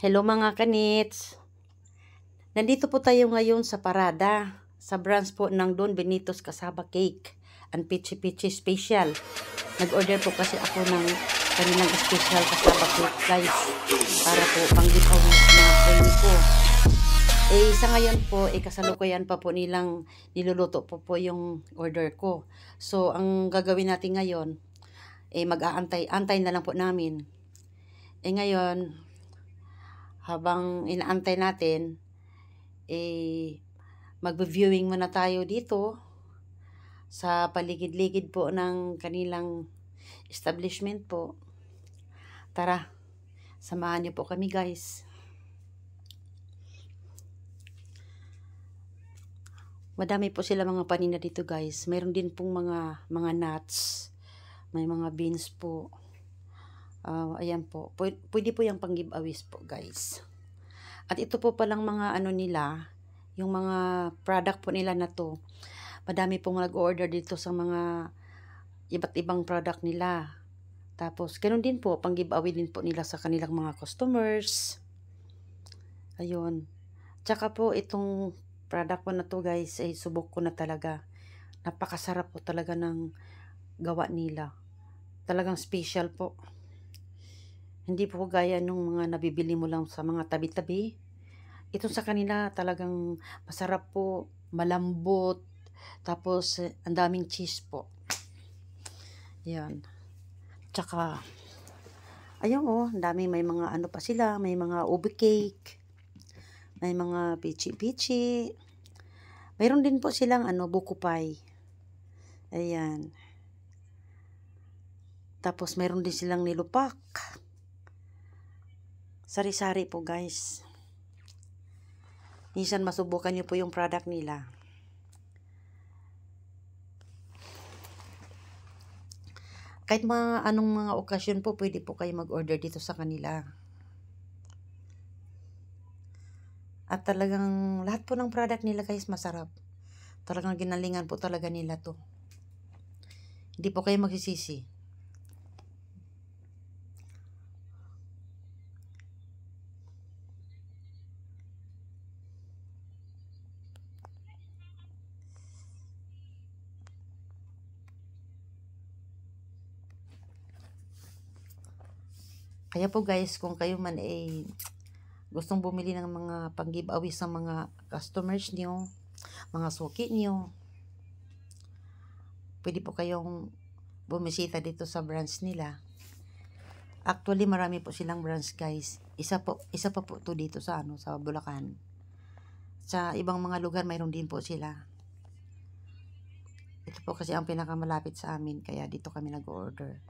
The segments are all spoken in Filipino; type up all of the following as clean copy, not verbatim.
Hello mga kanits! Nandito po tayo ngayon sa parada, sa branch po ng Don Benito's Kasaba Cake and Pichi Pichi Special. Nag-order po kasi ako ng kanilang special kasaba cake guys, para po pang-giveaway sa mga friend ko. Sa ngayon po, kasalukuyan pa po nilang niluluto po yung order ko. So, ang gagawin natin ngayon, mag-aantay na lang po namin. Ngayon, habang inaantay natin, mag-viewing muna tayo dito sa paligid-ligid po ng kanilang establishment po. Tara, samahan niyo po kami guys. Madami po sila mga paninda dito guys. Mayroon din pong mga nuts. May mga beans po. Ayan po. Pwede po yung pang giveaways po guys. At ito po palang mga ano nila, yung mga product po nila na to. Madami pong nag-order dito sa mga iba't ibang product nila. Tapos, ganoon din po, pang giveaway din po nila sa kanilang mga customers. Ayun. Tsaka po, itong product po na to guys, subok ko na talaga. Napakasarap po talaga ng gawa nila. Talagang special po. Hindi po gaya nung mga nabibili mo lang sa mga tabi-tabi. Ito sa kanila talagang masarap po, malambot, tapos ang daming cheese po. Yan. Tsaka, ayun ang daming may mga ano pa sila, may mga ube cake, may mga pichi-pichi. Mayroon din po silang buko pie. Ayan. Tapos mayroon din silang nilupak. Sari-sari po guys. Minsan masubukan niyo po yung product nila. Kahit anong mga okasyon po, pwede po kayo mag-order dito sa kanila. At talagang lahat po ng product nila guys masarap. Talagang ginalingan po talaga nila to. Hindi po kayo magsisisi. Kaya po guys, kung kayo man gustong bumili ng mga pang-giveaway sa mga customers niyo, mga suki niyo, pwede po kayong bumisita dito sa branch nila. Actually, marami po silang branch guys. Isa pa po to dito sa sa Bulacan. Sa ibang mga lugar mayroon din po sila. Ito po kasi ang pinakamalapit sa amin, kaya dito kami nag-order.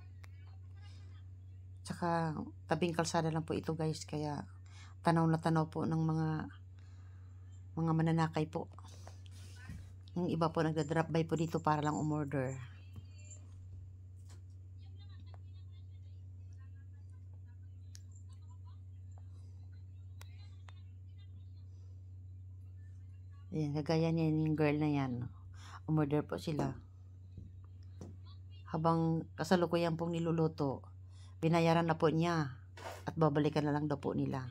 Tsaka tabing kalsada lang po ito guys, kaya tanaw na tanaw po ng mga mananakay po. Yung iba po nagda-drop by po dito para lang umorder. Ayan, kagaya niyan yung girl na yan. Umorder po sila. Habang kasalukuyan pong niluluto, binayaran na po niya at babalikan na lang daw po nila.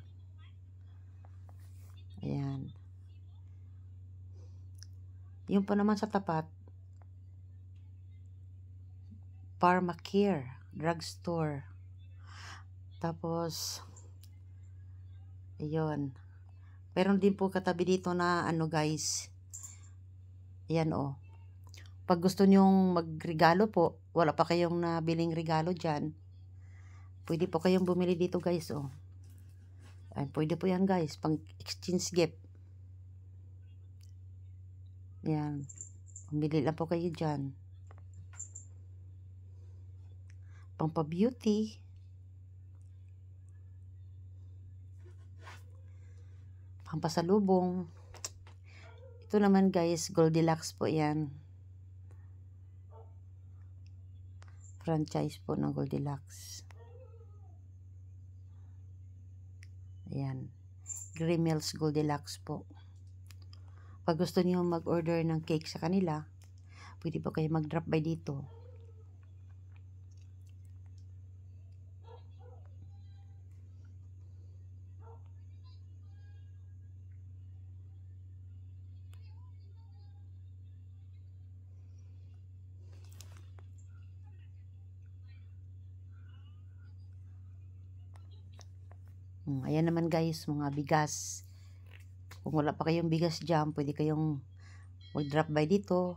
Ayan. Yung pa naman sa tapat, Pharmacare Drugstore. Tapos, ayun. Meron din po katabi dito na guys. Ayan Pag gusto nyong magregalo po, wala pa kayong nabiling regalo dyan, pwede po kayong bumili dito guys Ay, pwede po yan guys, pang exchange gift. Yan. Bumili lang po kayo dyan. Pang pa-beauty. Pang pasalubong. Ito naman guys, Goldilocks po yan. Franchise po ng Goldilocks. Ayan. Grimmel's Goldilocks po. Pag gusto niyo mag-order ng cake sa kanila, pwede po kayo mag-drop by dito. Ayan naman guys, mga bigas. Kung wala pa kayong bigas dyan, pwede kayong mag-drop by dito.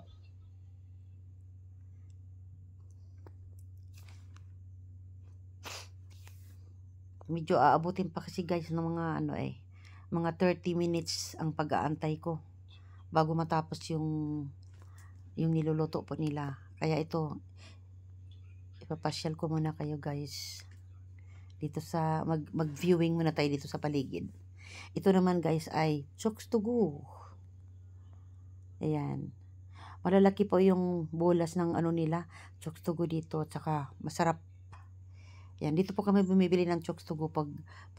Medyo aabutin pa kasi guys ng mga mga 30 minutes ang pag-aantay ko bago matapos yung niluluto po nila. Kaya ito, ipapasyal ko muna kayo guys. Dito sa, mag-viewing muna tayo dito sa paligid. Ito naman guys ay chokes to go. Ayan. Malalaki po yung bolas ng nila, chokes to go dito. Tsaka masarap. Yan, dito po kami bumibili ng chokes to go pag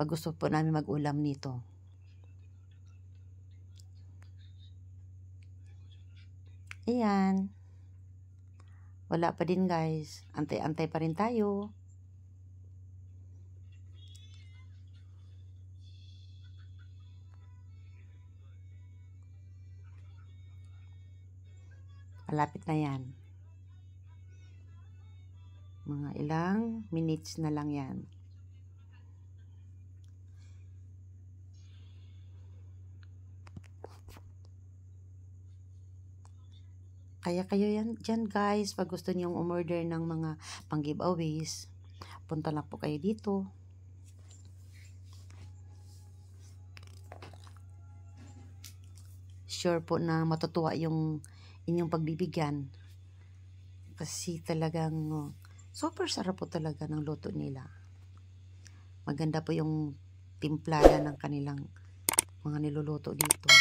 gusto po namin mag-ulam nito. Ayan. Wala pa din guys. Antay-antay pa rin tayo. Malapit na yan. Mga ilang minutes na lang yan. Kaya kayo dyan guys, pag gusto niyong umorder ng mga pang giveaways, punta lang po kayo dito. Sure po na matutuwa yung inyong pagbibigyan. Kasi talagang super sarap po talaga ng luto nila. Maganda po yung timplada ng kanilang mga niluluto dito.